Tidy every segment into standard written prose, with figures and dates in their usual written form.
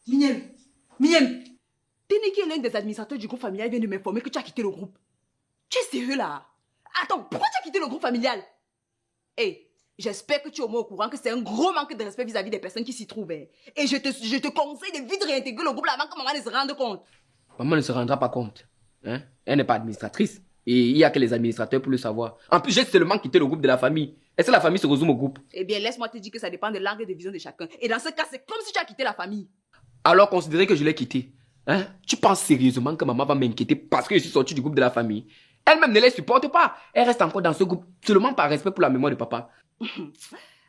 Miem, Tini qui est l'un des administrateurs du groupe familial vient de m'informer que tu as quitté le groupe. Tu es sérieux là? Attends, pourquoi tu as quitté le groupe familial? Hé, j'espère que tu es au moins au courant que c'est un gros manque de respect vis-à-vis des personnes qui s'y trouvent. Hein. Et je te conseille de vite réintégrer le groupe là avant que maman ne se rende compte. Maman ne se rendra pas compte. Hein? Elle n'est pas administratrice. Et il n'y a que les administrateurs pour le savoir. En plus, j'ai seulement quitté le groupe de la famille. Est-ce que la famille se résume au groupe? Eh bien, laisse-moi te dire que ça dépend de l'angle de vision de chacun. Et dans ce cas, c'est comme si tu as quitté la famille. Alors, considérez que je l'ai quitté. Hein? Tu penses sérieusement que maman va m'inquiéter parce que je suis sorti du groupe de la famille? Elle-même ne les supporte pas. Elle reste encore dans ce groupe seulement par respect pour la mémoire de papa.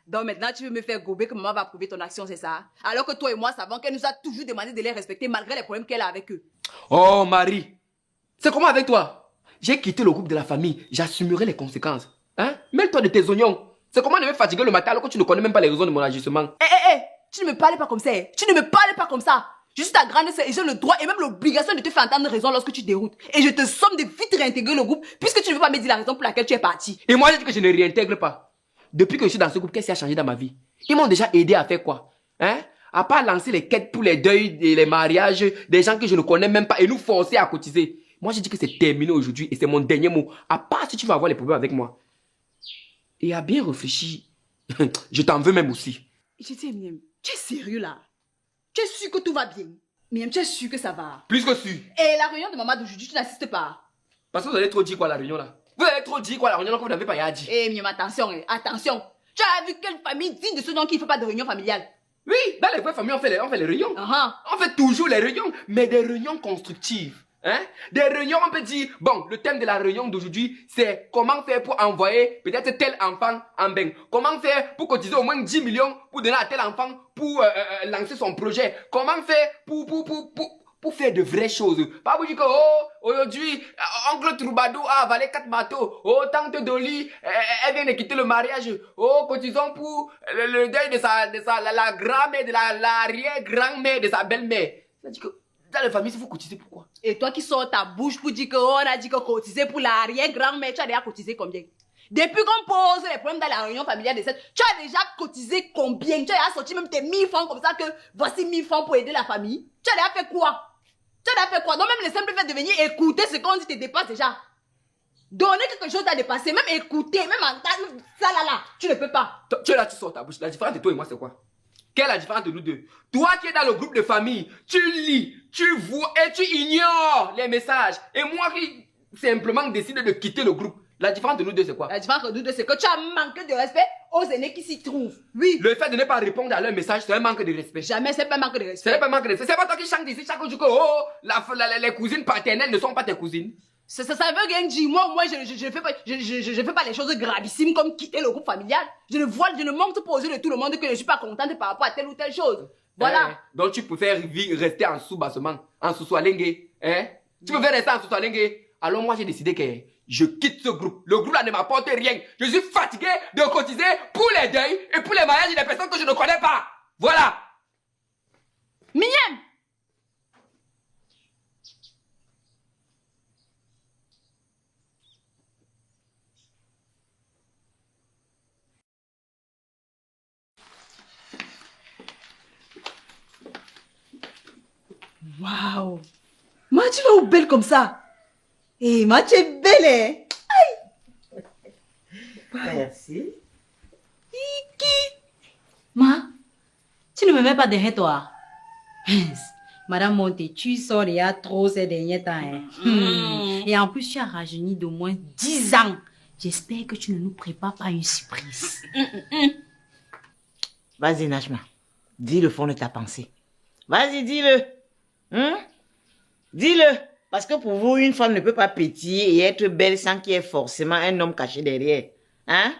Donc maintenant, tu veux me faire gober que maman va approuver ton action, c'est ça? Alors que toi et moi savons qu'elle nous a toujours demandé de les respecter malgré les problèmes qu'elle a avec eux. Oh, Marie. C'est comment avec toi? J'ai quitté le groupe de la famille. J'assumerai les conséquences. Hein? Mêle-toi de tes oignons. C'est comment de me fatiguer le matin alors que tu ne connais même pas les raisons de mon agissement? Tu ne me parles pas comme ça. Tu ne me parles pas comme ça. Je suis ta grande sœur et j'ai le droit et même l'obligation de te faire entendre raison lorsque tu déroutes. Et je te somme de vite réintégrer le groupe puisque tu ne veux pas me dire la raison pour laquelle tu es parti. Et moi, j'ai dit que je ne réintègre pas. Depuis que je suis dans ce groupe, qu'est-ce qui a changé dans ma vie? Ils m'ont déjà aidé à faire quoi? Hein? À part lancer les quêtes pour les deuils et les mariages des gens que je ne connais même pas et nous forcer à cotiser. Moi, j'ai dit que c'est terminé aujourd'hui et c'est mon dernier mot. À part si tu vas avoir les problèmes avec moi. Et à bien réfléchir, je t'en veux même aussi. Je dis, Miem, tu es sérieux là? Tu es sûr que tout va bien? Miem, tu es sûr que ça va? Plus que sûr. Et la réunion de maman d'aujourd'hui, tu n'assistes pas? Parce que vous allez trop dire quoi à la réunion là? Vous allez trop dire quoi à la réunion là que vous n'avez pas à dire? Miem, attention, attention. Tu as vu quelle famille digne de ce nom qui ne fait pas de réunion familiale? Oui, dans les vraies familles, on fait les réunions. Uh-huh. On fait toujours les réunions, mais des réunions constructives. Hein? Des réunions, on peut dire, bon, le thème de la réunion d'aujourd'hui, c'est comment faire pour envoyer peut-être tel enfant en bain. Comment faire pour cotiser au moins 10 millions pour donner à tel enfant pour lancer son projet. Comment faire pour faire de vraies choses. Pas vous dire que, oh, aujourd'hui, oncle Troubadour a avalé 4 bateaux. Oh, tante Dolly, elle vient de quitter le mariage. Oh, cotisons pour le deuil de la grand-mère, de l'arrière-grand-mère, de sa belle-mère. C'est-à-dire que, dans la famille, il faut cotiser pourquoi? Et toi qui sors ta bouche pour dire qu'on a dit que cotiser pour l'arrière-grand-mère, tu as déjà cotisé combien? Depuis qu'on pose les problèmes dans la réunion familiale de cette, tu as déjà cotisé combien? Tu as déjà sorti même tes 1000 francs comme ça que voici 1000 francs pour aider la famille? Tu as déjà fait quoi? Tu as déjà fait quoi? Donc même le simple fait de venir écouter ce qu'on dit te dépasse déjà. Donner quelque chose à dépasser, même écouter, même entendre ça là, tu ne peux pas. Tu es là, tu sors ta bouche. La différence de toi et moi, c'est quoi? Quelle est la différence de nous deux? Toi qui es dans le groupe de famille, tu lis, tu vois et tu ignores les messages. Et moi qui simplement décide de quitter le groupe. La différence de nous deux, c'est quoi? La différence de nous deux, c'est que tu as manqué de respect aux aînés qui s'y trouvent. Oui. Le fait de ne pas répondre à leurs messages, c'est un manque de respect. Jamais, c'est pas un manque de respect. C'est pas un manque de respect. C'est pas toi qui chantes ici chaque jour que oh, les cousines paternelles ne sont pas tes cousines. Ça veut rien dire. Moi, je fais pas les choses gravissimes comme quitter le groupe familial. Je ne montre pas aux yeux de tout le monde que je suis pas contente par rapport à telle ou telle chose. Voilà. Donc tu préfères rester en sous-bassement, en sous-soalengue, hein? Tu préfères rester en sous-soalengue? Alors moi j'ai décidé que je quitte ce groupe. Le groupe là ne m'apporte rien. Je suis fatigué de cotiser pour les deuils et pour les mariages des personnes que je ne connais pas. Voilà. Miem! Waouh! Ma, tu vas où belle comme ça? Eh, ma, tu es belle, hein? Aïe! Merci. Kiki! Ma, tu ne me mets pas derrière toi. Madame Monté, tu sors déjà trop ces derniers temps. Hein. Et en plus, tu as rajeuni d'au moins 10 ans. J'espère que tu ne nous prépares pas une surprise. Vas-y, Najma. Dis le fond de ta pensée. Vas-y, dis-le. Dis-le. Parce que pour vous, une femme ne peut pas pétiller et être belle sans qu'il y ait forcément un homme caché derrière. Hein?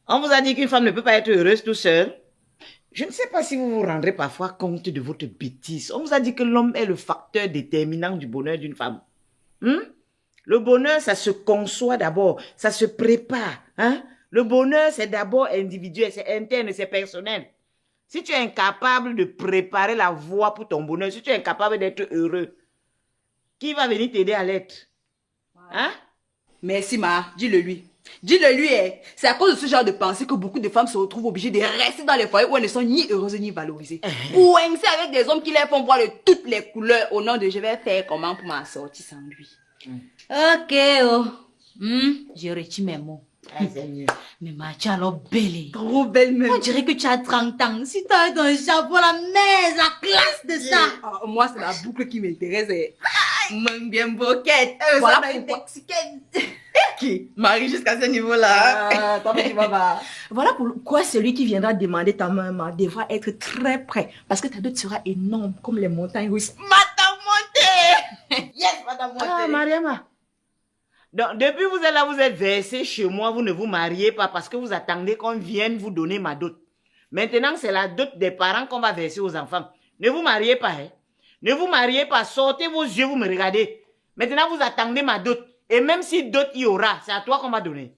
On vous a dit qu'une femme ne peut pas être heureuse tout seul. Je ne sais pas si vous vous rendrez parfois compte de votre bêtise. On vous a dit que l'homme est le facteur déterminant du bonheur d'une femme. Le bonheur, ça se conçoit d'abord. Ça se prépare. Hein? Le bonheur, c'est d'abord individuel, c'est interne, c'est personnel. Si tu es incapable de préparer la voie pour ton bonheur, si tu es incapable d'être heureux, qui va venir t'aider à l'être? Hein? Merci, ma. Dis-le lui. Dis-le lui, hein. C'est à cause de ce genre de pensée que beaucoup de femmes se retrouvent obligées de rester dans les foyers où elles ne sont ni heureuses ni valorisées. Coincées avec des hommes qui les font voir de toutes les couleurs au nom de je vais faire comment pour m'en sortir sans lui. Ok, oh. Je retire mes mots. Mais ma, tu es alors belle. Trop belle même. On dirait que tu as 30 ans. Si tu as ton chapeau, la classe de ça. Ah, moi, c'est la boucle qui m'intéresse. Mon bien boquette. Voilà Ça m'a pourquoi. intoxiquée. Qui Marie jusqu'à ce niveau-là. Ah, tu vas. Voilà pourquoi celui qui viendra demander ta main devra être très près. Parce que ta dot sera énorme comme les montagnes russes. Madame Monté. Yes, Madame Monté. Ah, Mariama. Donc, depuis vous êtes là, vous êtes versé chez moi, vous ne vous mariez pas parce que vous attendez qu'on vienne vous donner ma dot. Maintenant, c'est la dot des parents qu'on va verser aux enfants. Ne vous mariez pas, hein. Ne vous mariez pas, sortez vos yeux, vous me regardez. Maintenant, vous attendez ma dot. Et même si dot il y aura, c'est à toi qu'on va donner.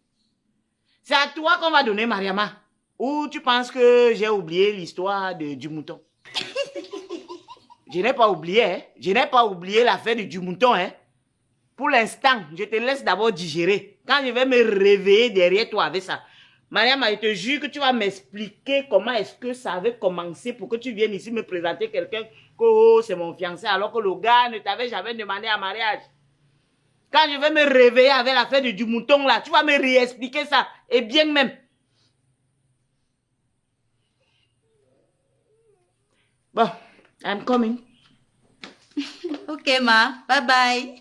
C'est à toi qu'on va donner, Mariama. Ou tu penses que j'ai oublié l'histoire du mouton? Je n'ai pas oublié, hein. Je n'ai pas oublié l'affaire du mouton, hein. Pour l'instant, je te laisse d'abord digérer. Quand je vais me réveiller derrière toi avec ça, Mariama, je te jure que tu vas m'expliquer comment est-ce que ça avait commencé pour que tu viennes ici me présenter quelqu'un que oh, c'est mon fiancé, alors que le gars ne t'avait jamais demandé en mariage. Quand je vais me réveiller avec l'affaire du mouton là, tu vas me réexpliquer ça. Et bien même. Bon, I'm coming. Ok, ma. Bye bye.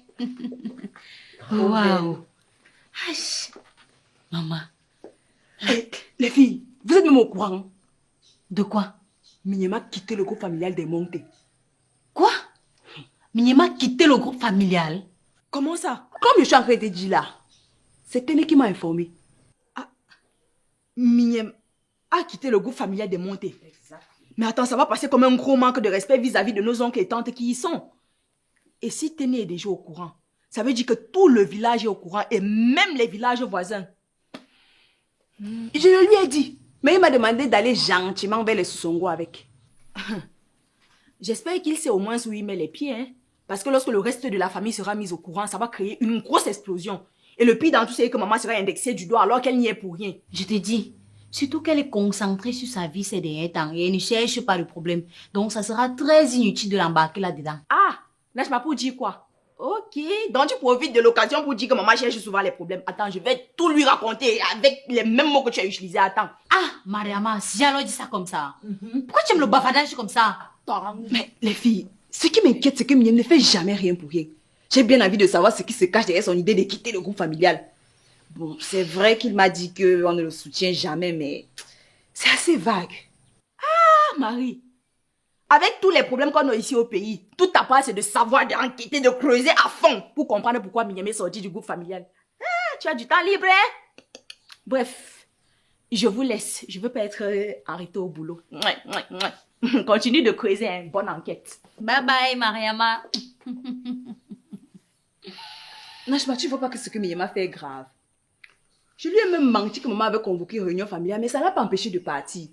Waouh. Maman. Les filles, vous êtes même au courant. De quoi? Mignema a quitté le groupe familial des Montés. Quoi? Mignema a quitté le groupe familial? Comment ça? Comme je suis en train de te dire là, c'est Téné qui m'a informé. Ah, Mignema a quitté le groupe familial des Montés. Exact. Mais attends, ça va passer comme un gros manque de respect vis-à-vis de nos oncles et tantes qui y sont. Et si Téné est déjà au courant, ça veut dire que tout le village est au courant et même les villages voisins. Je le lui ai dit, mais il m'a demandé d'aller gentiment vers les Soussongo avec. J'espère qu'il sait au moins où il met les pieds, hein. Parce que lorsque le reste de la famille sera mis au courant, ça va créer une grosse explosion. Et le pire dans tout, c'est que maman sera indexée du doigt alors qu'elle n'y est pour rien. Je te dis, surtout qu'elle est concentrée sur sa vie ces derniers temps et elle ne cherche pas le problème. Donc ça sera très inutile de l'embarquer là-dedans. Ah, Najma pour dire quoi? Ok, donc tu profites de l'occasion pour dire que maman cherche souvent les problèmes. Attends, je vais tout lui raconter avec les mêmes mots que tu as utilisés. Attends. Ah, Mariama, si j'allais dire ça comme ça. Pourquoi tu aimes le bavardage comme ça? Mais les filles, ce qui m'inquiète, c'est que Mien ne fait jamais rien pour rien. J'ai bien envie de savoir ce qui se cache derrière son idée de quitter le groupe familial. Bon, c'est vrai qu'il m'a dit qu'on ne le soutient jamais, mais c'est assez vague. Ah, Marie, avec tous les problèmes qu'on a ici au pays, tout à part c'est de savoir, d'enquêter, de creuser à fond pour comprendre pourquoi Mien est sorti du groupe familial. Ah, tu as du temps libre, hein? Bref, je vous laisse. Je veux pas être arrêtée au boulot. Continue de creuser une bonne enquête. Bye bye, Mariama. Najma, tu vois pas que ce que Mien fait est grave. Je lui ai même menti que maman avait convoqué une réunion familiale, mais ça l'a pas empêché de partir.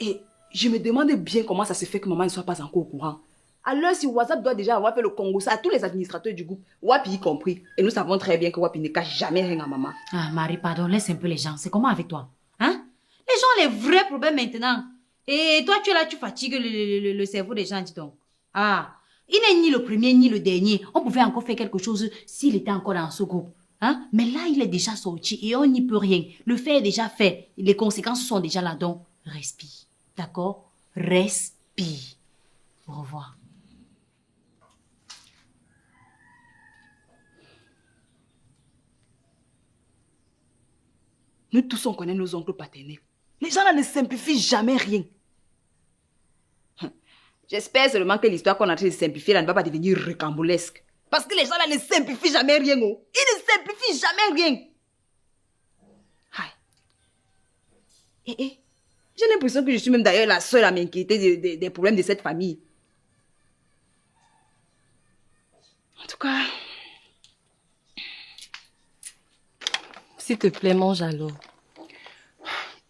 Et je me demande bien comment ça se fait que maman ne soit pas encore au courant. Alors si WhatsApp doit déjà avoir fait le Congo, ça à tous les administrateurs du groupe, Wapi y compris. Et nous savons très bien que Wapi ne cache jamais rien à maman. Ah, Marie, pardon, laisse un peu les gens. C'est comment avec toi? Hein? Les gens ont les vrais problèmes maintenant. Et toi, tu es là, tu fatigues le cerveau des gens, dis donc. Ah, il n'est ni le premier ni le dernier. On pouvait encore faire quelque chose s'il était encore dans ce groupe. Hein? Mais là, il est déjà sorti et on n'y peut rien. Le fait est déjà fait. Les conséquences sont déjà là. Donc, respire. D'accord? Respire. Au revoir. Nous tous, on connaît nos oncles paternels. Les gens là ne simplifient jamais rien. J'espère seulement que l'histoire qu'on a en train de simplifier là ne va pas devenir rocambolesque. Parce que les gens là ne simplifient jamais rien. Oh. Ils ne simplifient jamais rien. J'ai l'impression que je suis même d'ailleurs la seule à m'inquiéter des problèmes de cette famille. En tout cas... S'il te plaît, mange alors.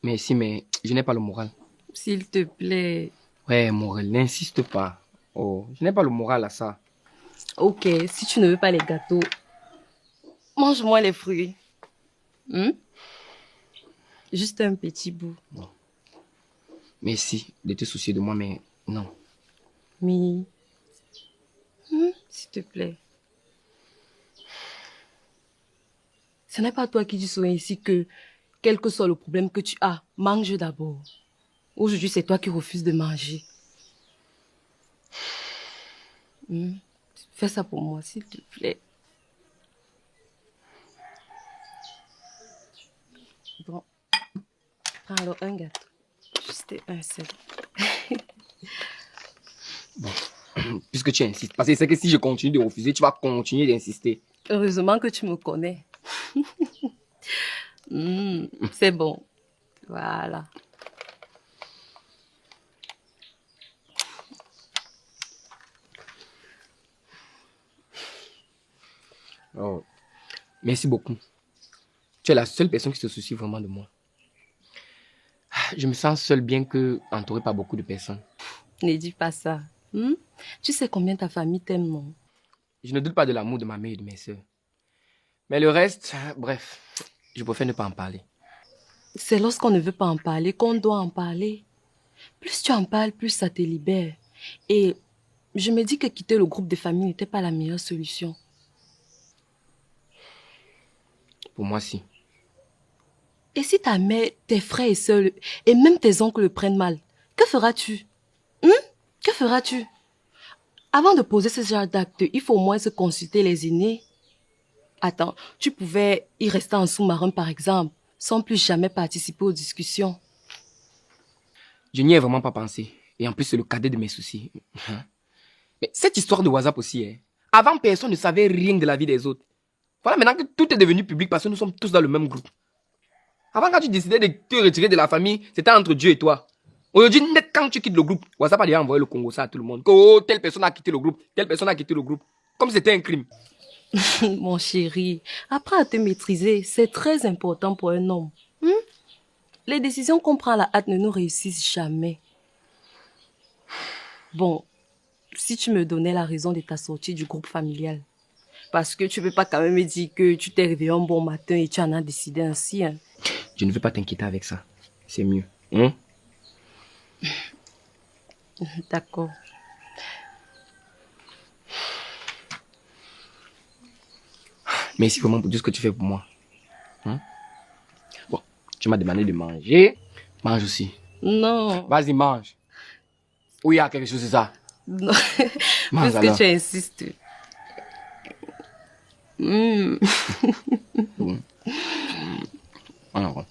Merci, mais je n'ai pas le moral. S'il te plaît. Ouais, moral, n'insiste pas. Oh, je n'ai pas le moral à ça. Ok, si tu ne veux pas les gâteaux, mange-moi les fruits. Hmm? Juste un petit bout. Merci de te soucier de moi, mais non. Mais... s'il te plaît. Ce n'est pas toi qui dis souvent ici que, quel que soit le problème que tu as, mange d'abord. Aujourd'hui, c'est toi qui refuses de manger. Fais ça pour moi, s'il te plaît. Bon. Prends alors un gâteau. Juste un seul. Puisque tu insistes. Parce que c'est que si je continue de refuser, tu vas continuer d'insister. Heureusement que tu me connais. C'est bon. Voilà. Oh. Merci beaucoup. Tu es la seule personne qui se soucie vraiment de moi. Je me sens seul bien que entouré par beaucoup de personnes. Ne dis pas ça. Tu sais combien ta famille t'aime, non? Je ne doute pas de l'amour de ma mère et de mes sœurs. Mais le reste, bref, je préfère ne pas en parler. C'est lorsqu'on ne veut pas en parler qu'on doit en parler. Plus tu en parles, plus ça te libère. Et je me dis que quitter le groupe de famille n'était pas la meilleure solution. Pour moi, si. Et si ta mère, tes frères et sœurs, et même tes oncles le prennent mal, que feras-tu? Que feras-tu? Avant de poser ce genre d'acte, il faut au moins se consulter les aînés. Attends, tu pouvais y rester en sous-marin par exemple, sans plus jamais participer aux discussions. Je n'y ai vraiment pas pensé. Et en plus, c'est le cadet de mes soucis. Mais cette histoire de WhatsApp aussi, hein. Avant, personne ne savait rien de la vie des autres. Voilà maintenant que tout est devenu public parce que nous sommes tous dans le même groupe. Avant, quand tu décidais de te retirer de la famille, c'était entre Dieu et toi. Aujourd'hui, net quand tu quittes le groupe, WhatsApp a déjà envoyé le Congo ça à tout le monde. Que oh, telle personne a quitté le groupe, telle personne a quitté le groupe. Comme si c'était un crime. Mon chéri, apprends à te maîtriser, c'est très important pour un homme. Les décisions qu'on prend à la hâte ne nous réussissent jamais. Bon, si tu me donnais la raison de ta sortie du groupe familial, parce que tu ne peux pas quand même me dire que tu t'es réveillé un bon matin et tu en as décidé ainsi. Hein. Je ne veux pas t'inquiéter avec ça. C'est mieux. D'accord. Merci vraiment pour tout ce que tu fais pour moi. Bon, tu m'as demandé de manger. Mange aussi. Non. Vas-y, mange. Ou il y a quelque chose, c'est ça? Non. Mange Puisque alors. tu insistes. Alors.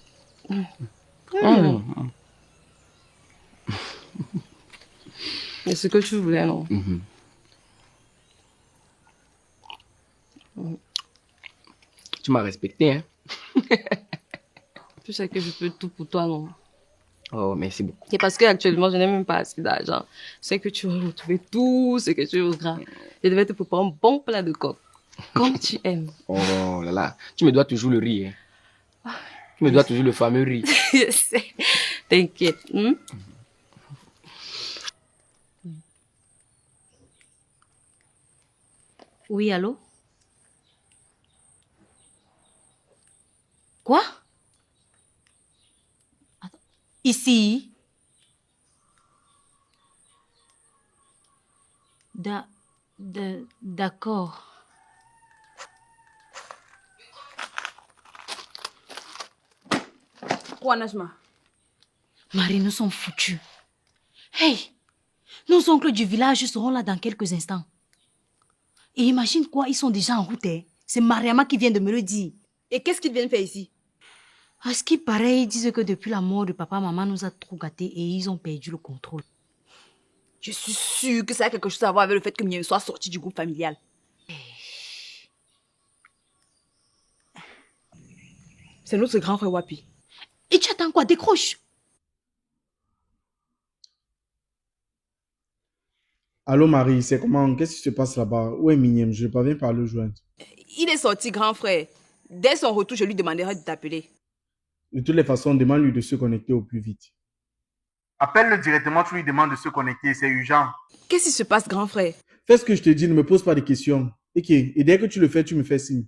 C'est ce que tu voulais, non? Tu m'as respecté, hein? Tu sais que je peux tout pour toi, non? Oh, merci beaucoup. Et parce qu'actuellement, je n'ai même pas assez d'argent. Je sais que tu aurais retrouvé tout ce que tu voudras. Je devais te préparer un bon plat de coq. Comme tu aimes. Oh là là. Tu me dois toujours le riz, hein? Tu me dois toujours le fameux riz. Je sais. T'inquiète. Oui, allô? Quoi? Attends. Ici? D'accord. Quoi, Najma? Marie, nous sommes foutus. Hey! Nos oncles du village seront là dans quelques instants. Et imagine quoi, ils sont déjà en route. Hein. C'est Mariama qui vient de me le dire. Et qu'est-ce qu'ils viennent faire ici? À ce qui paraît, ils disent que depuis la mort de papa, maman nous a trop gâtés et ils ont perdu le contrôle. Je suis sûre que ça a quelque chose à voir avec le fait que Mien soit sorti du groupe familial. C'est notre grand frère Wapi. Et tu attends quoi? Décroche! Allô Marie, c'est comment? Qu'est-ce qui se passe là-bas? Où est Minième? Je ne parviens pas à le joindre. Il est sorti, grand frère. Dès son retour, je lui demanderai de t'appeler. De toutes les façons, demande-lui de se connecter au plus vite. Appelle-le directement, tu lui demandes de se connecter, c'est urgent. Qu'est-ce qui se passe, grand frère? Fais ce que je te dis, ne me pose pas de questions. Ok, et dès que tu le fais, tu me fais signe.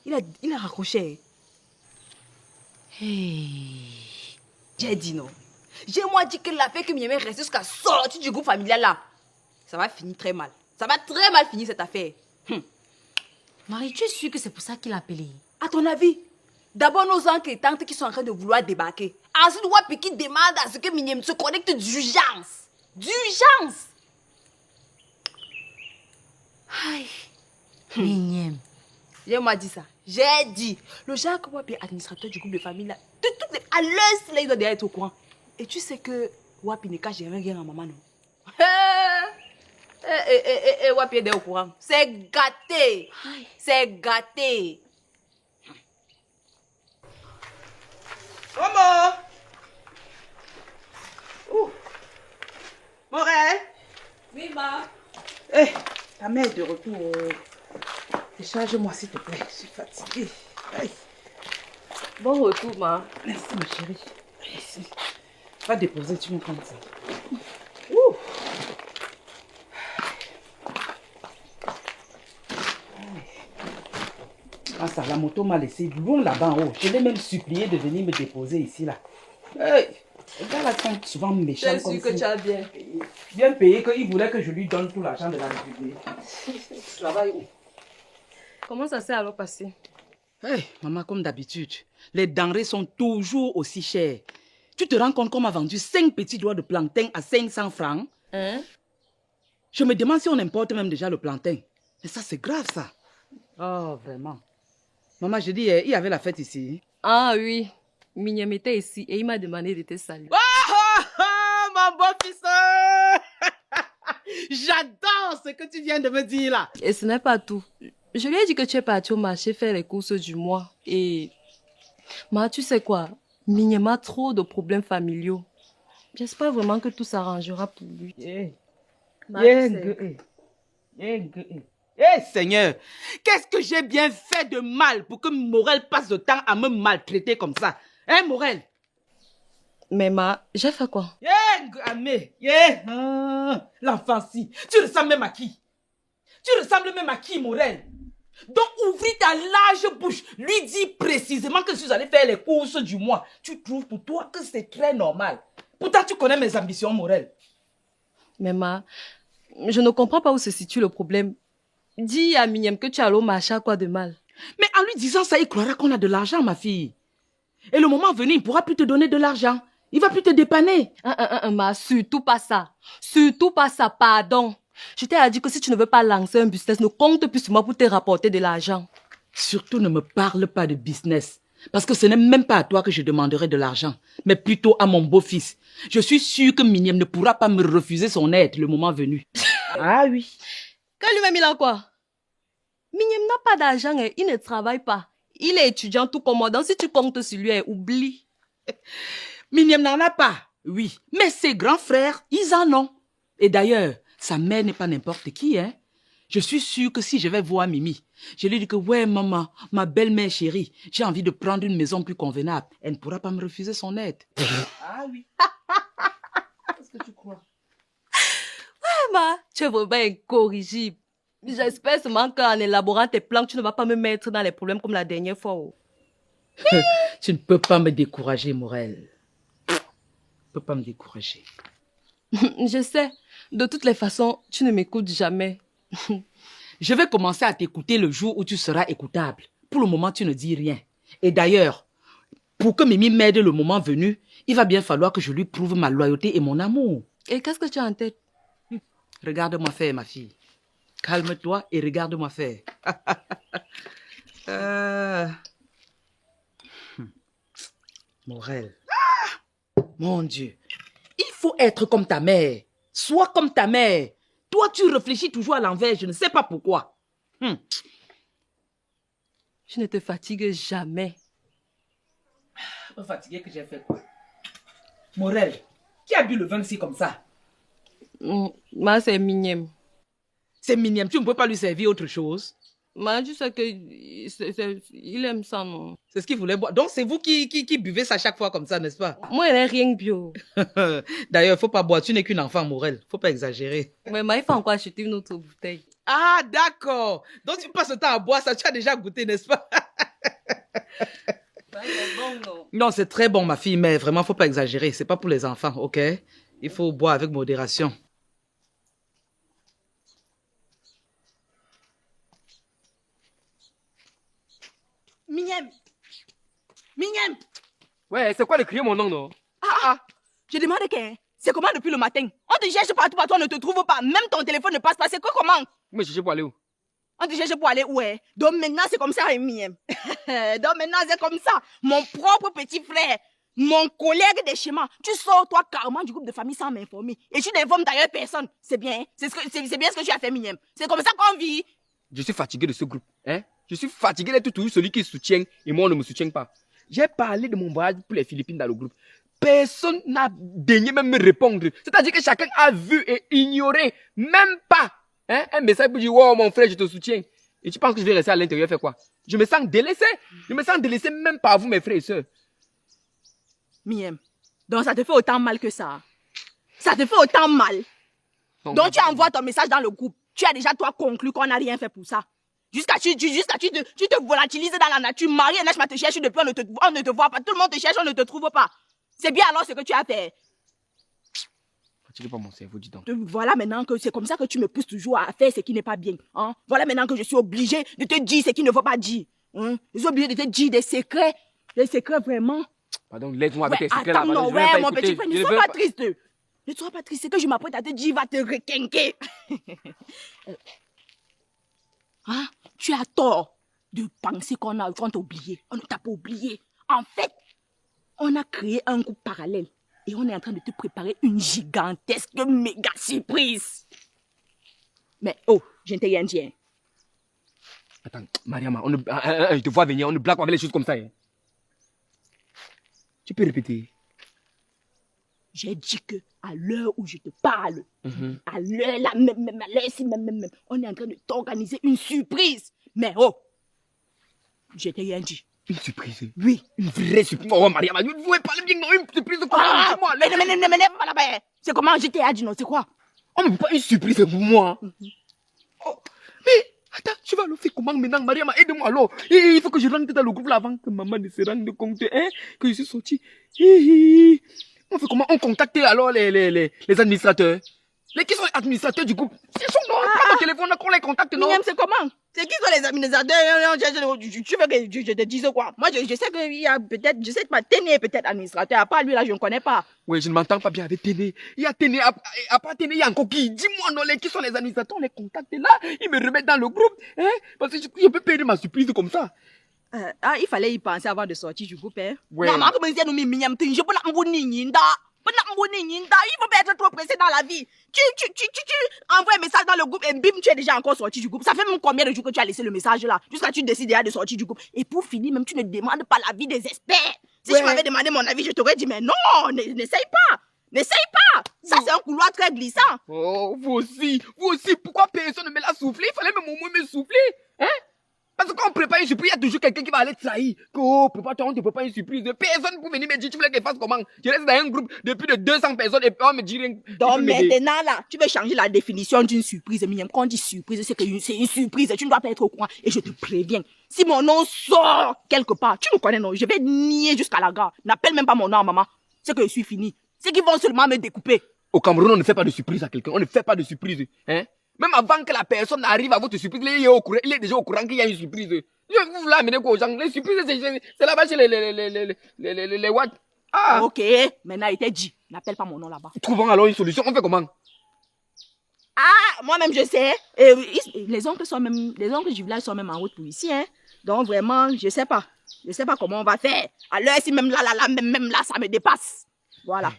Il a raccroché. Hey. J'ai dit non. J'ai moi dit que l'affaire que Miam est restée jusqu'à sortir du groupe familial là. Ça va finir très mal. Ça va très mal finir cette affaire. Marie, tu es sûre que c'est pour ça qu'il a appelé? À ton avis, d'abord nos oncles et tantes qui sont en train de vouloir débarquer. Ensuite, Wapi qui demande à ce que Miam se connecte d'urgence. D'urgence. Aïe. Mignème. J'ai moi dit ça. J'ai dit. Le genre que Wapi est administrateur du groupe de famille là. De toutes les... À l'heure, là, il doit déjà être au courant. Et tu sais que Wapi ne cache rien à maman, non? Wapi est déjà au courant. C'est gâté. C'est gâté. Momo! Ouh! Morel! Oui, ma. Eh, ta mère est de retour. Décharge-moi s'il te plaît, je suis fatiguée. Aïe. Bon retour, ma. Merci ma chérie. Merci. Va déposer, tu me prends ça. Ouh! Ah ça, la moto m'a laissé loin là-bas en haut. Je l'ai même supplié de venir me déposer ici là. Hey! Les gars là sont souvent méchants Je comme suis que si- tu as bien. Bien payé qu'il voulait que je lui donne tout l'argent de la République. Je travaille où? Comment ça s'est alors passé? Hey, maman, comme d'habitude, les denrées sont toujours aussi chères. Tu te rends compte qu'on m'a vendu 5 petits doigts de plantain à 500 francs? Hein? Je me demande si on importe même déjà le plantain. Mais ça, c'est grave, ça. Oh, vraiment. Maman, je dis, il y avait la fête ici. Ah oui, Mignam était ici et il m'a demandé de te saluer. Mon beau-fils! J'adore ce que tu viens de me dire là. Et ce n'est pas tout. Je lui ai dit que tu es parti au marché faire les courses du mois. Et... tu sais quoi? Mignam a trop de problèmes familiaux. J'espère vraiment que tout s'arrangera pour lui. Eh Seigneur, qu'est-ce que j'ai bien fait de mal pour que Morel passe le temps à me maltraiter comme ça? Hein, Morel? Mais j'ai fait quoi? L'enfant-ci, tu ressembles même à qui? Tu ressembles même à qui, Morel? Donc, ouvris ta large bouche. Lui dis précisément que je suis allé faire les courses du mois. Tu trouves pour toi que c'est très normal. Pourtant, tu connais mes ambitions, Morel. Mais je ne comprends pas où se situe le problème. Dis à Mignam que tu allais au marché, à quoi de mal? Mais en lui disant ça, il croira qu'on a de l'argent, ma fille. Et le moment venu, il ne pourra plus te donner de l'argent. Il va plus te dépanner. Surtout pas ça. Surtout pas ça, pardon. Je t'ai dit que si tu ne veux pas lancer un business, ne compte plus sur moi pour te rapporter de l'argent. Surtout ne me parle pas de business. Parce que ce n'est même pas à toi que je demanderai de l'argent, mais plutôt à mon beau-fils. Je suis sûre que Mignam ne pourra pas me refuser son aide le moment venu. Ah oui. Que lui-même il a quoi? Mignam n'a pas d'argent et il ne travaille pas. Il est étudiant tout comme moi, donc si tu comptes sur lui, oublie. Mignam n'en a pas, oui. Mais ses grands frères, ils en ont. Et d'ailleurs, sa mère n'est pas n'importe qui, hein. Je suis sûre que si je vais voir Mimi, je lui dis que ouais maman, ma belle-mère chérie, j'ai envie de prendre une maison plus convenable. Elle ne pourra pas me refuser son aide. Ah oui. Qu'est-ce que tu crois? Tu es vraiment incorrigible. J'espère seulement qu'en élaborant tes plans, tu ne vas pas me mettre dans les problèmes comme la dernière fois. Tu ne peux pas me décourager, Morel. Tu ne peux pas me décourager. Je sais. De toutes les façons, tu ne m'écoutes jamais. Je vais commencer à t'écouter le jour où tu seras écoutable. Pour le moment, tu ne dis rien. Et d'ailleurs, pour que Mimi m'aide le moment venu, il va bien falloir que je lui prouve ma loyauté et mon amour. Et qu'est-ce que tu as en tête? Regarde-moi faire, ma fille. Calme-toi et regarde-moi faire. Morel. Mon Dieu. Il faut être comme ta mère. Sois comme ta mère. Toi, tu réfléchis toujours à l'envers. Je ne sais pas pourquoi. Je ne te fatigue jamais. Pas fatigué que j'ai fait quoi? Morel, qui a bu le vin ici comme ça? C'est Mignam. C'est Mignam, tu ne peux pas lui servir autre chose? Tu sais que il aime ça, non? C'est ce qu'il voulait boire. Donc c'est vous qui buvez ça chaque fois comme ça, n'est-ce pas? Moi, il n'est rien bio. D'ailleurs, il ne faut pas boire. Tu n'es qu'une enfant, Morel. Il ne faut pas exagérer. Mais il faut encore acheter une autre bouteille. Ah, d'accord. Donc tu passes le temps à boire ça. Tu as déjà goûté, n'est-ce pas? C'est bon, non? Non, c'est très bon, ma fille, mais vraiment, faut pas exagérer. C'est pas pour les enfants, ok? Il faut boire avec modération. Mignème. Mignème. Ouais, c'est quoi de crier mon nom, non? Je demande qu'un. C'est comment depuis le matin? On te cherche partout, on ne te trouve pas. Même ton téléphone ne passe pas. C'est quoi comment? Vous me cherchez pour aller où? On te cherche pour aller où? Donc maintenant, c'est comme ça, Mignème. Donc maintenant, c'est comme ça. Mon propre petit frère, mon collègue des schémas, tu sors toi carrément du groupe de famille sans m'informer. Et tu n'informes d'ailleurs personne. C'est bien, hein? C'est bien ce que tu as fait, Mignème. C'est comme ça qu'on vit. Je suis fatigué de ce groupe. Hein? Je suis fatigué d'être toujours celui qui soutient et moi on ne me soutient pas. J'ai parlé de mon voyage pour les Philippines dans le groupe. Personne n'a daigné même me répondre. C'est-à-dire que chacun a vu et ignoré, même pas un message pour dire « Wow, mon frère, je te soutiens ». Et tu penses que je vais rester à l'intérieur faire quoi? Je me sens délaissé. Je me sens délaissé même par vous, mes frères et sœurs. Mignème, donc ça te fait autant mal que ça. Ça te fait autant mal. Donc tu envoies ton message dans le groupe. Tu as déjà toi conclu qu'on n'a rien fait pour ça. Jusqu'à tu te volatilises dans la nature. Marie et Nachma te cherchent depuis, on ne te voit pas. Tout le monde te cherche, on ne te trouve pas. C'est bien alors ce que tu as fait. Fatigué par mon cerveau, dis donc. Voilà maintenant que c'est comme ça que tu me pousses toujours à faire ce qui n'est pas bien. Hein? Voilà maintenant que je suis obligée de te dire ce qu'il ne faut pas dire. Hein? Je suis obligée de te dire des secrets. Des secrets vraiment. Pardon, laisse-moi avec tes secrets Attends, là. non, Je vais pas mon écouter. petit frère, ne sois pas triste. Ne sois pas triste, c'est que je m'apprête à te dire, va te requinquer. Hein? Tu as tort de penser qu'on t'a oublié. On ne t'a pas oublié. En fait, on a créé un groupe parallèle et on est en train de te préparer une gigantesque méga surprise. Mais oh, je ne t'ai rien dit. Hein. Attends, Mariama, je te vois venir, on ne blague pas avec les choses comme ça. Hein. Tu peux répéter? J'ai dit que à l'heure où je te parle, à l'heure là même, à l'heure ici même, on est en train de t'organiser une surprise. Mais oh, je t'ai rien dit. Une surprise? Oui. Une vraie surprise? Oh, Mariama, vous pouvez parler bien, non? Une surprise de quoi? Dis-moi. Mais pas là-bas. C'est comment je t'ai dit, non? C'est quoi? Oh, mais pas une surprise pour moi. Oh, mais attends, tu vas le faire comment maintenant, Mariama? Aide-moi alors. Il faut que je rentre dans le groupe là avant que maman ne se rende compte, hein, que je suis sorti. On fait comment? On contacte alors les administrateurs. Qui sont les administrateurs du groupe? Ils sont non, pas au téléphone, qu'on les contacte, non? Mignème, c'est comment? C'est qui sont les administrateurs? Tu veux que je te dise quoi? Moi, je sais qu'il y a peut-être, je sais pas, Téné est peut-être administrateur. À part lui, là, je ne connais pas. Oui, je ne m'entends pas bien avec Téné. Il y a Téné, à part Téné, il y a encore qui? Dis-moi, non, qui sont les administrateurs? On les contacte là, ils me remettent dans le groupe, hein? Parce que je peux perdre ma surprise comme ça. Il fallait y penser avant de sortir du groupe, hein? Ouais. Non, mais je peux pas il faut pas être trop pressé dans la vie. Tu envoies un message dans le groupe et bim, tu es déjà encore sorti du groupe. Ça fait même combien de jours que tu as laissé le message là? Jusqu'à tu décides déjà de sortir du groupe. Et pour finir, même tu ne demandes pas l'avis des experts. Si tu m'avais demandé mon avis, je t'aurais dit, mais non, n'essaye pas. N'essaye pas. Ça, c'est un couloir très glissant. Oh, vous aussi. Pourquoi personne ne me l'a soufflé? Il fallait même au moins me souffler. Hein? Parce qu'on prépare une surprise, il y a toujours quelqu'un qui va aller trahir. Oh, prépare-toi, on te prépare une surprise. Personne pour venir me dire, tu voulais qu'elle fasse comment? Je reste dans un groupe de plus de 200 personnes et on me dit rien. Donc maintenant, là, tu veux changer la définition d'une surprise. Mignème, quand on dit surprise, c'est que c'est une surprise. Tu ne dois pas être au courant. Et je te préviens, si mon nom sort quelque part, tu me connais, non? Je vais nier jusqu'à la gare. N'appelle même pas mon nom, maman. C'est que je suis fini. C'est qu'ils vont seulement me découper. Au Cameroun, on ne fait pas de surprise à quelqu'un. On ne fait pas de surprise. Hein? Même avant que la personne arrive à votre surprise, il est déjà au courant qu'il y a une surprise. Je vous l'amener quoi aux gens? Les surprises, c'est là-bas chez les what? Ah! Ok, maintenant il t'a dit. N'appelle pas mon nom là-bas. Trouvons alors une solution. On fait comment? Ah, moi-même je sais. Les oncles du village sont même en route pour ici, hein. Donc vraiment, je sais pas. Je sais pas comment on va faire. Alors si même là, même là, ça me dépasse. Voilà.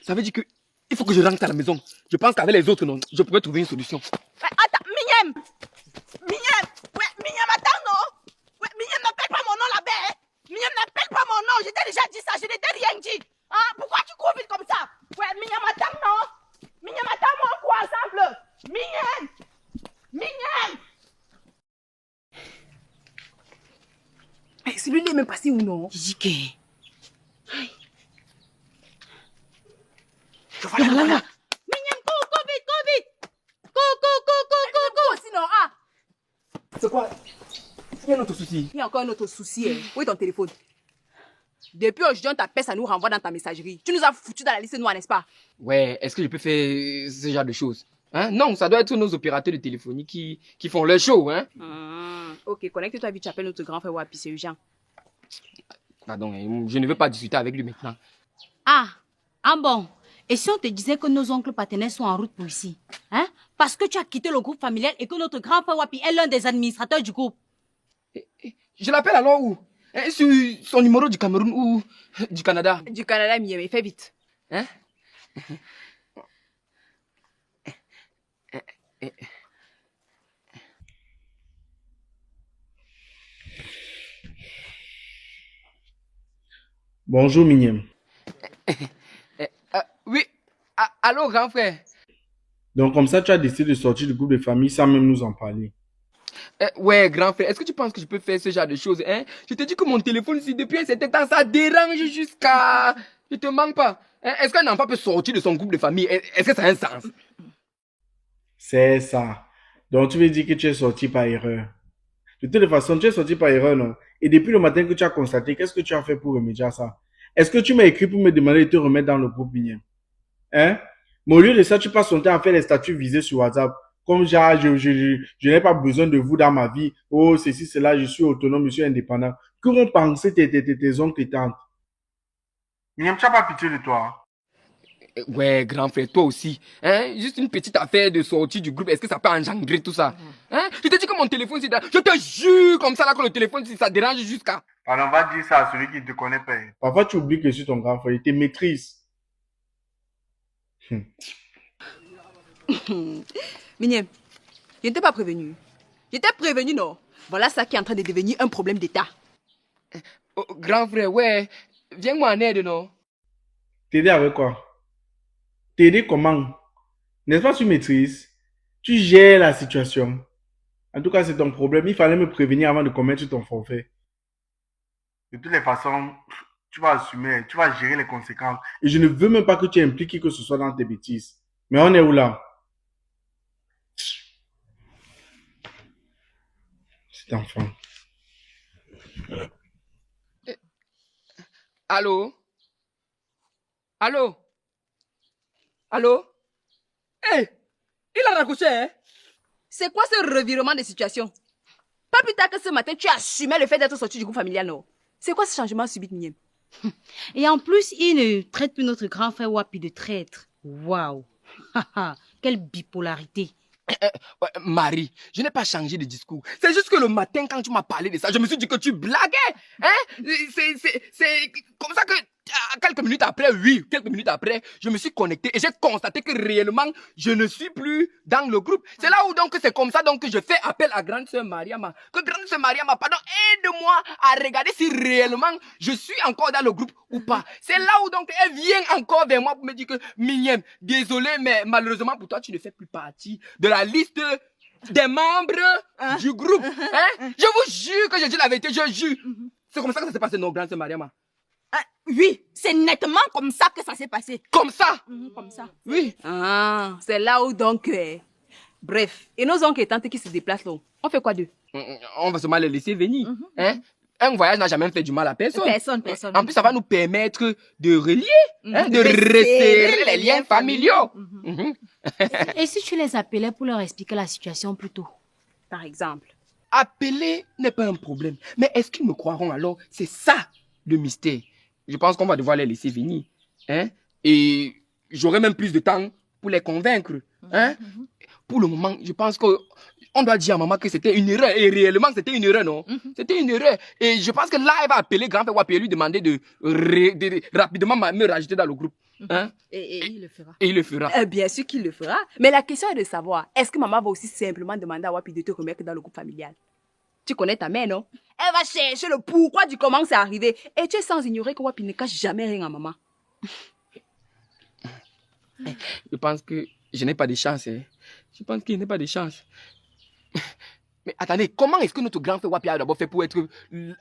Ça veut dire que il faut que je rentre à la maison. Je pense qu'avec les autres, non, je pourrais trouver une solution. Attends, Mignème! Ouais, Mignème, attends, non! Ouais, Mignème, n'appelle pas mon nom là-bas, hein! Mignème, n'appelle pas mon nom, je t'ai déjà dit ça, je ne t'ai rien dit! Hein? Pourquoi tu cours vite comme ça? Ouais, Mignème, attends, non! Mignème, attends-moi, on court ensemble! Mignème! Celui-là est même passé ou non? Dis que... Voilà. Mignème, cours vite! Go! Sinon, ah! C'est quoi? Quel autre souci? Il y a encore un autre souci. Hein. Où est ton téléphone? Depuis aujourd'hui, on t'appelle, ça nous renvoie dans ta messagerie. Tu nous as foutu dans la liste noire, n'est-ce pas? Ouais, est-ce que je peux faire ce genre de choses? Hein? Non, ça doit être nos opérateurs de téléphonie qui font leur show. Hein? Ok, connecte-toi vite, tu appelles notre grand frère Wapi, c'est urgent. Pardon, je ne veux pas discuter avec lui maintenant. Ah bon. Et si on te disait que nos oncles partenaires sont en route pour ici? Hein? Parce que tu as quitté le groupe familial et que notre grand frère Wapi est l'un des administrateurs du groupe. Je l'appelle alors où? Hein, sur son numéro du Cameroun ou du Canada? Du Canada, mais fais vite. Hein? Bonjour, Migniem. Oui, allô grand frère. Donc, comme ça, tu as décidé de sortir du groupe de famille sans même nous en parler. Ouais, grand frère, est-ce que tu penses que je peux faire ce genre de choses, hein? Je te dis que mon téléphone, si depuis un certain temps, ça dérange jusqu'à... Je te manque pas. Hein? Est-ce qu'un enfant peut sortir de son groupe de famille? Est-ce que ça a un sens? C'est ça. Donc, tu veux dire que tu es sorti par erreur. De toute façon, tu es sorti par erreur, non? Et depuis le matin que tu as constaté, qu'est-ce que tu as fait pour remédier à ça? Est-ce que tu m'as écrit pour me demander de te remettre dans le groupe Migniem? Hein? Mais au lieu de ça, tu passes ton temps à faire les statuts visés sur WhatsApp. Comme genre, je n'ai pas besoin de vous dans ma vie. Oh, ceci, cela, je suis autonome, je suis indépendant. Que vont penser tes oncles et tantes? Migniem, tu n'as pas pitié de toi. Ouais, grand frère, toi aussi. Hein? Juste une petite affaire de sortie du groupe, est-ce que ça peut engendrer tout ça? Hein? Je te dis que mon téléphone, c'est... Je te jure comme ça, là, que le téléphone, ça dérange jusqu'à... Alors, on va dire ça à celui qui ne te connaît pas. Parfois, tu oublies que je suis ton grand frère. Il te maîtrise. Migniem, je ne t'ai pas prévenu. Je t'ai prévenu, non? Voilà ça qui est en train de devenir un problème d'État. Oh, grand frère, ouais. Viens-moi en aide, non? T'aider avec quoi? T'aider comment? N'est-ce pas tu maîtrises? Tu gères la situation. En tout cas, c'est ton problème. Il fallait me prévenir avant de commettre ton forfait. De toutes les façons, tu vas assumer, tu vas gérer les conséquences. Et je ne veux même pas que tu impliques qui que ce soit dans tes bêtises. Mais on est où là? Cet enfant. Allô? Allô? Allô? Hé! Il a raccroché, hein? C'est quoi ce revirement de situation? Pas plus tard que ce matin, tu assumais le fait d'être sorti du groupe familial, non? C'est quoi ce changement subit, Migniem? Et en plus, il ne traite plus notre grand frère Wapi de traître. Waouh. Quelle bipolarité. Ouais, Marie, je n'ai pas changé de discours. C'est juste que le matin, quand tu m'as parlé de ça, je me suis dit que tu blaguais. Hein? C'est comme ça que, quelques minutes après, je me suis connecté et j'ai constaté que réellement, je ne suis plus dans le groupe. C'est là où donc c'est comme ça donc que je fais appel à grande sœur Mariama. Que grande sœur Mariama, pardon, aide-moi à regarder si réellement je suis encore dans le groupe ou pas. C'est là où donc elle vient encore vers moi pour me dire que Migniem, désolé, mais malheureusement pour toi, tu ne fais plus partie de la liste des membres du groupe. Hein? Je vous jure que je dis la vérité, je jure. C'est comme ça que ça s'est passé, non, grande sœur Mariama. Oui, c'est nettement comme ça que ça s'est passé. Comme ça? Comme ça. Oui. Ah, c'est là où donc... Bref, et nos oncles et tantes qui se déplacent là, on fait quoi d'eux? On va seulement les laisser venir. Hein? Un voyage n'a jamais fait du mal à personne. Personne. En plus, ça va nous permettre de relier, hein, de resserrer les liens familiaux. Et si tu les appelais pour leur expliquer la situation plus tôt? Par exemple. Appeler n'est pas un problème. Mais est-ce qu'ils me croiront alors? C'est ça le mystère. Je pense qu'on va devoir les laisser venir. Hein? Et j'aurai même plus de temps pour les convaincre. Hein? Pour le moment, je pense qu'on doit dire à maman que c'était une erreur. Et réellement, c'était une erreur, non? C'était une erreur. Et je pense que là, elle va appeler grand-père Wapi et lui demander de rapidement me rajouter dans le groupe. Hein? Et il le fera. Et il le fera. Bien sûr qu'il le fera. Mais la question est de savoir, est-ce que maman va aussi simplement demander à Wapi de te remettre dans le groupe familial? Tu connais ta mère, non? Elle va chercher le pourquoi du comment c'est arrivé. Et tu es sans ignorer que Wapi ne cache jamais rien à maman. Je pense que je n'ai pas de chance. Hein. Je pense qu'il n'y a pas de chance. Mais attendez, comment est-ce que notre grand frère Wapi a d'abord fait pour être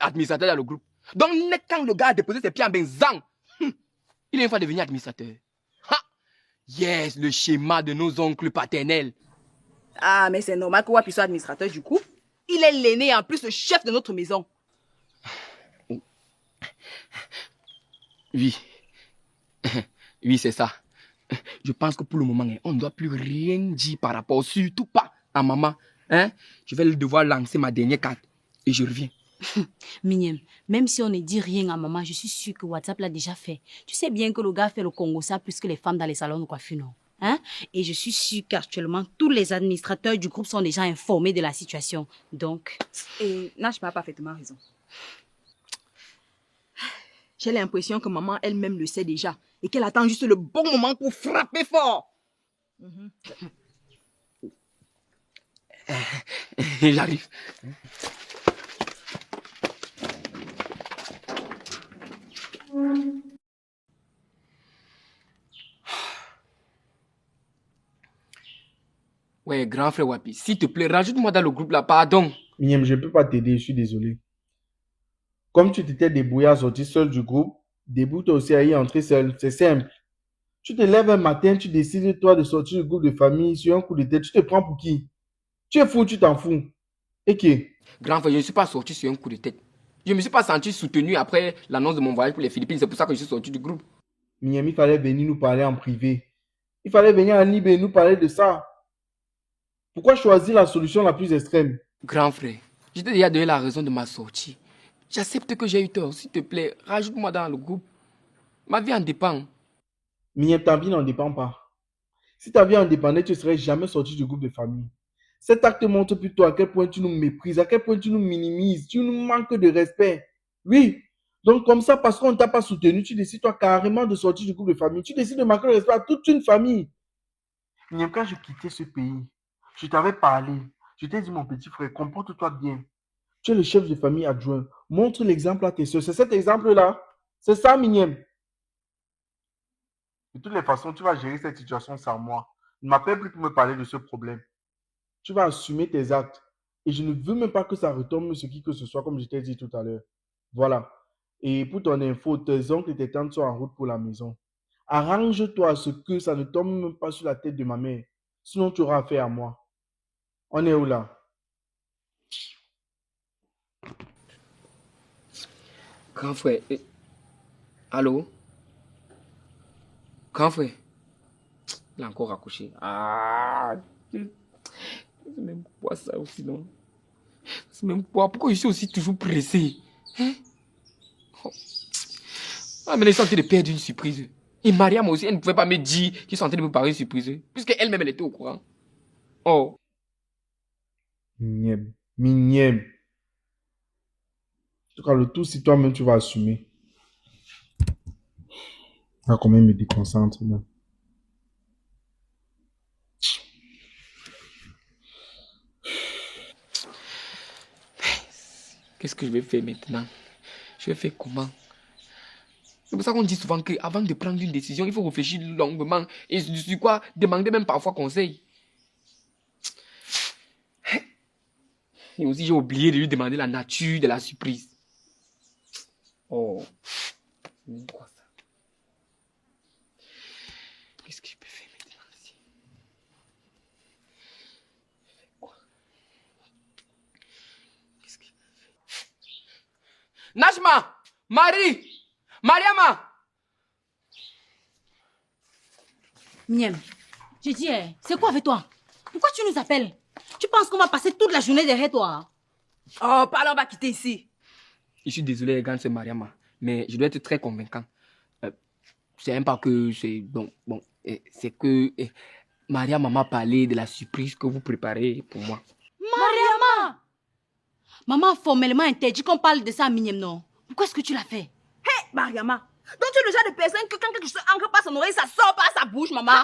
administrateur dans le groupe? Donc, quand le gars a déposé ses pieds en benzang, il est une fois devenu administrateur. Ha! Yes, le schéma de nos oncles paternels. Ah, mais c'est normal que Wapi soit administrateur du coup. Il est l'aîné et en plus le chef de notre maison. Oui. Oui, c'est ça. Je pense que pour le moment, on ne doit plus rien dire par rapport, surtout pas à maman. Hein? Je vais devoir lancer ma dernière carte et je reviens. Mignem, même si on ne dit rien à maman, je suis sûre que WhatsApp l'a déjà fait. Tu sais bien que le gars fait le Congo ça plus que les femmes dans les salons de coiffure, non? Hein? Et je suis sûre qu'actuellement, tous les administrateurs du groupe sont déjà informés de la situation. Donc... Et Najma a parfaitement raison. J'ai l'impression que maman elle-même le sait déjà et qu'elle attend juste le bon moment pour frapper fort. J'arrive. Ouais, grand frère Wapi, s'il te plaît, rajoute-moi dans le groupe là, pardon. Mignem, je ne peux pas t'aider, je suis désolé. Comme tu t'étais débrouillé à sortir seul du groupe, débrouille-toi aussi à y entrer seul. C'est simple. Tu te lèves un matin, tu décides toi de sortir du groupe de famille sur un coup de tête. Tu te prends pour qui? Tu es fou, tu t'en fous. Et qui? Grand frère, je ne suis pas sorti sur un coup de tête. Je ne me suis pas senti soutenu après l'annonce de mon voyage pour les Philippines. C'est pour ça que je suis sorti du groupe. Mignem, il fallait venir nous parler en privé. Il fallait venir à Libé nous parler de ça. Pourquoi choisir la solution la plus extrême? Grand frère, je t'ai déjà donné la raison de ma sortie. J'accepte que j'ai eu tort. S'il te plaît, rajoute-moi dans le groupe. Ma vie en dépend. Mignem, ta vie n'en dépend pas. Si ta vie en dépendait, tu ne serais jamais sorti du groupe de famille. Cet acte montre plutôt à quel point tu nous méprises, à quel point tu nous minimises, tu nous manques de respect. Oui. Donc comme ça, parce qu'on ne t'a pas soutenu, tu décides toi carrément de sortir du groupe de famille. Tu décides de manquer de respect à toute une famille. Mignem, quand je quittais ce pays, je t'avais parlé. Je t'ai dit, mon petit frère, comporte-toi bien. Tu es le chef de famille adjoint. Montre l'exemple à tes soeurs. C'est cet exemple-là. C'est ça, Mignem. De toutes les façons, tu vas gérer cette situation sans moi. Ne m'appelle plus pour me parler de ce problème. Tu vas assumer tes actes. Et je ne veux même pas que ça retombe sur qui que ce soit, comme je t'ai dit tout à l'heure. Voilà. Et pour ton info, tes oncles et tes tantes sont en route pour la maison. Arrange-toi à ce que ça ne tombe même pas sur la tête de ma mère. Sinon, tu auras affaire à moi. On est où là? Grand frère, allô? Grand frère, il a encore accouché. Ah, c'est même quoi ça aussi, non? C'est même quoi? Pourquoi je suis aussi toujours pressé? Hein? Oh. Ah, mais ils sont en train de perdre une surprise. Et Mariam aussi, elle ne pouvait pas me dire qu'ils sont en train de me préparer une surprise. Puisqu'elle-même, elle était au courant. Oh. Mignem. Mignem. En tout cas, le tout, si toi-même, tu vas assumer. Ah, quand même, me déconcentre, là. Qu'est-ce que je vais faire maintenant? Je vais faire comment? C'est pour ça qu'on dit souvent qu'avant de prendre une décision, il faut réfléchir longuement. Et sur quoi? Demander même parfois conseil. Et aussi, j'ai oublié de lui demander la nature de la surprise. Oh. C'est quoi ça? Qu'est-ce que je peux faire maintenant ici? Je fais quoi? Qu'est-ce que je peux faire? Najma! Marie! Mariama! Mignem, je dis, c'est quoi avec toi? Pourquoi tu nous appelles? Tu penses qu'on va passer toute la journée derrière toi? Oh, parle, on va quitter ici. Je suis désolé, les gars, c'est Mariama. Mais je dois être très convaincant. C'est même pas que c'est... Bon, c'est que... Mariama m'a parlé de la surprise que vous préparez pour moi. Mariama! Maman a formellement interdit qu'on parle de ça à Mignem, non? Pourquoi est-ce que tu l'as fait? Hé, Mariama. Donc tu es le genre de personne que quand quelque chose entre par son oreille, ça sort par sa bouche, maman.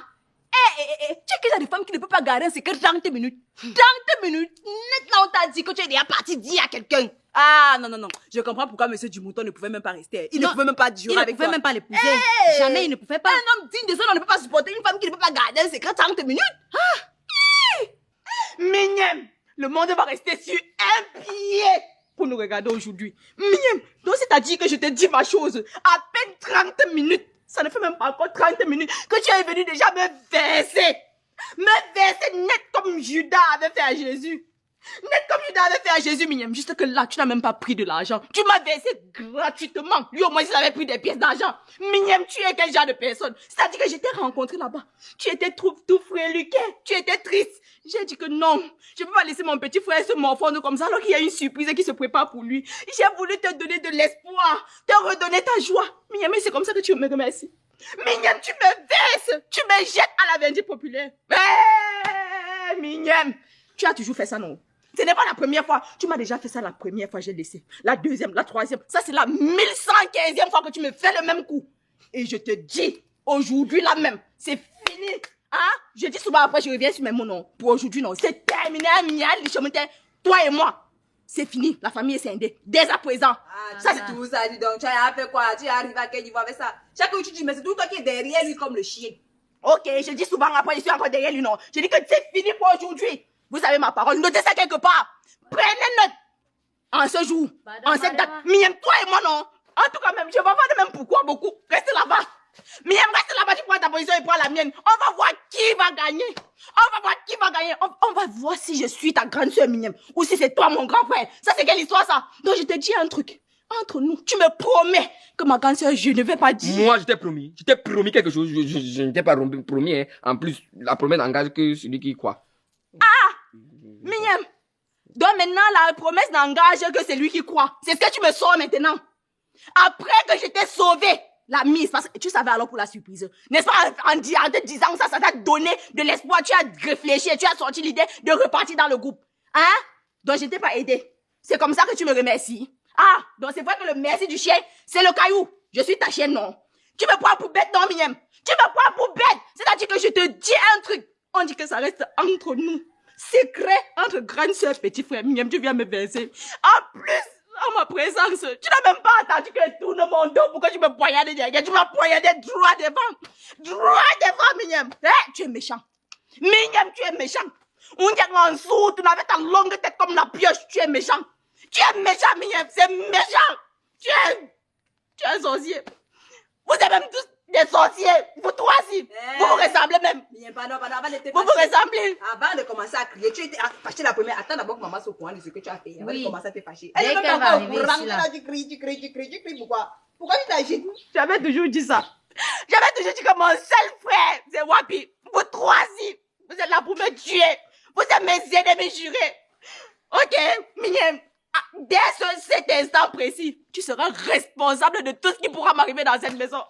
Tu es que genre de femme qui ne peut pas garder un secret 30 minutes. 30 minutes. Net là, on t'a dit que tu es déjà parti dire à quelqu'un. Ah, non. Je comprends pourquoi monsieur Dumouton ne pouvait même pas rester. Il ne pouvait même pas durer avec toi. Il ne pouvait même pas l'épouser. Jamais, il ne pouvait pas. Un homme digne de ça, on ne peut pas supporter une femme qui ne peut pas garder un secret 30 minutes. Mignem, le monde va rester sur un pied pour nous regarder aujourd'hui. Mignem, donc c'est-à-dire que je te dis ma chose, à peine 30 minutes, ça ne fait même pas encore 30 minutes que tu es venu déjà me verser net comme Judas avait fait à Jésus. Net comme tu t'avais fait à Jésus, Mignam. Juste que là, tu n'as même pas pris de l'argent. Tu m'as versé gratuitement. Lui, au moins, il avait pris des pièces d'argent. Mignam, tu es quel genre de personne? C'est-à-dire que je t'ai rencontré là-bas. Tu étais tout fréluqué. Tu étais triste. J'ai dit que non. Je ne peux pas laisser mon petit frère se morfondre comme ça alors qu'il y a une surprise qui se prépare pour lui. J'ai voulu te donner de l'espoir. Te redonner ta joie. Mignam, c'est comme ça que tu me remercies. Mignam, tu me verses. Tu me jettes à la vindicte populaire. Mignam, tu as toujours fait ça, non? Ce n'est pas la première fois. Tu m'as déjà fait ça la première fois, j'ai laissé. La deuxième, la troisième. Ça, c'est la 1115e fois que tu me fais le même coup. Et je te dis, aujourd'hui, là même, c'est fini. Hein? Je dis souvent après, je reviens sur mes mots, non. Pour aujourd'hui, non. C'est terminé, toi et moi. C'est fini. La famille est scindée. Dès à présent. Ah, ça, c'est tout ça. Dis donc, tu as fait quoi? Tu arrives à quel niveau avec ça? Chaque fois que tu dis, mais c'est tout toi qui est derrière lui comme le chien. Ok, je dis souvent après, je suis encore derrière lui, non. Je dis que c'est fini pour aujourd'hui. Vous avez ma parole, notez ça quelque part. Prenez note. En ce jour, en cette date, Miam, toi et moi, non. En tout cas, même, je vais voir de même pourquoi beaucoup. Restez là-bas. Miam, reste là-bas, tu prends ta position et prends la mienne. On va voir qui va gagner. On va voir qui va gagner. On va voir si je suis ta grande soeur, Miam, ou si c'est toi, mon grand frère. Ça, c'est quelle histoire, ça? Donc, je te dis un truc. Entre nous, tu me promets que ma grande soeur, je ne vais pas dire. Moi, je t'ai promis. Je t'ai promis quelque chose. Je ne t'ai pas promis. Hein. En plus, la promesse n'engage que celui qui croit. Mignam. Donc maintenant, la promesse n'engage que c'est lui qui croit. C'est ce que tu me sors maintenant. Après que je t'ai sauvé la mise, parce que tu savais alors pour la surprise. N'est-ce pas, en te disant ça, ça t'a donné de l'espoir. Tu as réfléchi et tu as sorti l'idée de repartir dans le groupe. Hein? Donc je t'ai pas aidé. C'est comme ça que tu me remercies. Ah, donc c'est vrai que le merci du chien, c'est le caillou. Je suis ta chienne, non. Tu me prends pour bête, non, Mignam? Tu me prends pour bête. C'est-à-dire que je te dis un truc. On dit que ça reste entre nous. Secret entre grande soeur et petit frère. Mignam, tu viens me verser. En plus, en ma présence, tu n'as même pas attendu que tout le monde pour que tu me poignardes derrière. Tu m'as poignardé droit devant. Droit devant, Mignam. Tu es méchant. Mignam, tu es méchant. On dit en dessous, tu n'avais ta longue tête comme la pioche. Tu es méchant. Tu es méchant, Mignam. C'est méchant. Tu es un sorcier. Vous êtes même tous des sorciers. Vous trois aussi. Vous vous ressemblez même. Pardon, avant de te Vous vous ressemblez. Avant de commencer à crier, tu étais fâché la première. Attends d'abord que maman soit au courant de ce que tu as fait. Avant de commencer à te fâcher. Elle est même pas au courant. Tu cries. Pourquoi? Pourquoi tu t'agites? J'avais toujours dit ça. J'avais toujours dit que mon seul frère, c'est Wapi. Vous trois-ci, vous êtes là pour me tuer. Vous êtes mes ennemis jurés. Ok, Mignam. Dès cet instant précis, tu seras responsable de tout ce qui pourra m'arriver dans cette maison.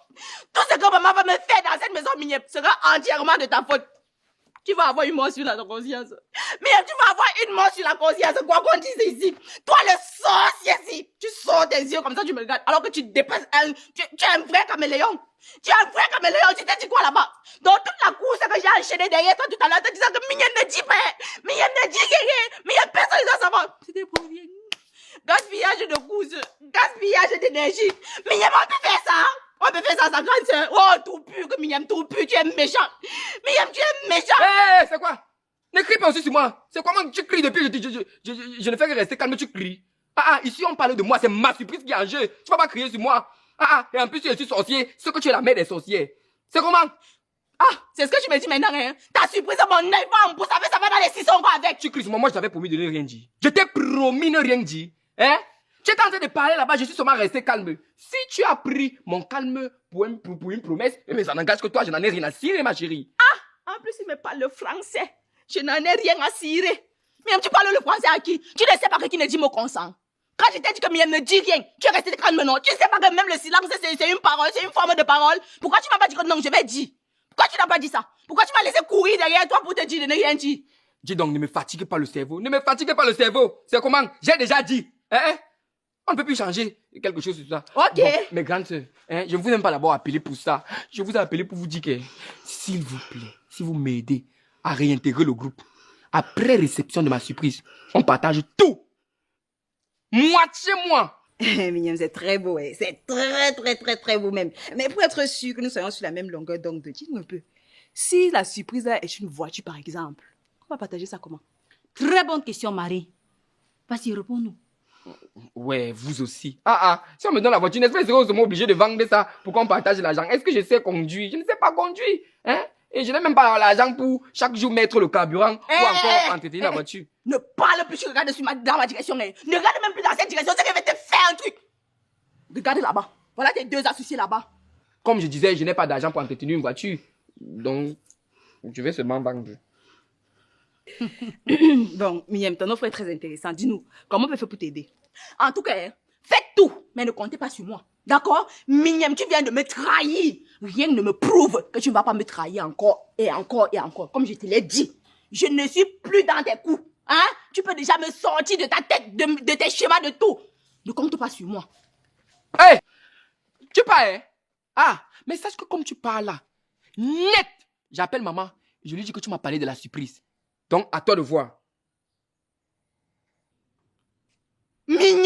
Tout ce que maman va me faire dans cette maison, Mignam, sera entièrement de ta faute. Tu vas avoir une mort sur la conscience. Mignam, tu vas avoir une mort sur la conscience. Quoi qu'on dise ici. Toi, le sorcier ici. Tu sors tes yeux comme ça, tu me regardes. Alors que tu dépasses tu es un vrai caméléon. Tu es un vrai caméléon. Tu t'es dit quoi là-bas? Dans toute la course que j'ai enchaînée derrière toi tout à l'heure, te disant que Mignam ne dit pas. Mignam ne dit rien. Mignam, personne ne doit savoir. C'était pour rien. Gaspillage de course. Gaspillage d'énergie. Mignam, on peut faire ça. On peut faire ça à sa grande sœur. Oh, tout pu, que Mignam, tout pu. Tu es méchant. Mignam, tu es méchant. Hé, c'est quoi? Ne crie pas aussi sur moi. C'est comment tu cries depuis? Je ne fais que rester calme, tu cries. Ici on parle de moi, c'est ma surprise qui est en jeu. Tu vas pas crier sur moi. Et en plus tu es sorcier, c'est que tu es la mère des sorciers. C'est comment? C'est ce que tu me dis maintenant, hein. Ta surprise, mon œil va en pouce, ça va dans les 600 quoi avec. Tu cries sur moi, je t'avais promis de ne rien dire. Je t'ai promis de ne rien dire. Hein? Tu es en train de parler là-bas, je suis seulement resté calme. Si tu as pris mon calme pour une promesse, mais ça n'engage que toi, je n'en ai rien à cirer, ma chérie. En plus, il me parle le français. Je n'en ai rien à cirer. Mais tu parles le français à qui? Tu ne sais pas que qui ne dit mot consent. Quand je t'ai dit que Miam ne dit rien, tu es resté calme, non? Tu ne sais pas que même le silence, c'est une parole, c'est une forme de parole. Pourquoi tu m'as pas dit que non, je vais dire? Pourquoi tu n'as pas dit ça? Pourquoi tu m'as laissé courir derrière toi pour te dire de ne rien dire? Dis donc, ne me fatigue pas le cerveau. Ne me fatigue pas le cerveau. C'est comment? J'ai déjà dit. Hein? On ne peut plus changer quelque chose sur ça. Ok. Bon, mes grandes sœurs, je ne vous ai même pas d'abord appelé pour ça. Je vous ai appelé pour vous dire que, s'il vous plaît, si vous m'aidez à réintégrer le groupe, après réception de ma surprise, on partage tout. Moitié moi. Mignam, c'est très beau, hein. C'est très beau même. Mais pour être sûr que nous soyons sur la même longueur d'onde, dis-nous un peu. Si la surprise là est une voiture, par exemple, on va partager ça comment? Très bonne question, Marie. Vas-y, réponds-nous. Ouais, vous aussi. Si on me donne la voiture, n'est-ce pas, c'est obligé de vendre ça pour qu'on partage l'argent. Est-ce que je sais conduire? Je ne sais pas conduire. Hein? Et je n'ai même pas l'argent pour chaque jour mettre le carburant ou encore entretenir la voiture. Ne parle plus, tu regardes dans ma direction. Hein. Ne regarde même plus dans cette direction, c'est que je vais te faire un truc. Regarde là-bas. Voilà tes 2 associés là-bas. Comme je disais, je n'ai pas d'argent pour entretenir une voiture. Donc, je vais seulement vendre. Bon, Miem, ton offre est très intéressante. Dis-nous, comment on peut faire pour t'aider? En tout cas, hein, faites tout, mais ne comptez pas sur moi. D'accord? Miem, tu viens de me trahir. Rien ne me prouve que tu ne vas pas me trahir encore et encore et encore. Comme je te l'ai dit, je ne suis plus dans tes coups. Hein? Tu peux déjà me sortir de ta tête, de tes schémas, de tout. Ne compte pas sur moi. Hé! Tu parles, hein? Ah, mais sache que comme tu parles là, net, j'appelle maman, je lui dis que tu m'as parlé de la surprise. Donc, à toi de voir. Mignon!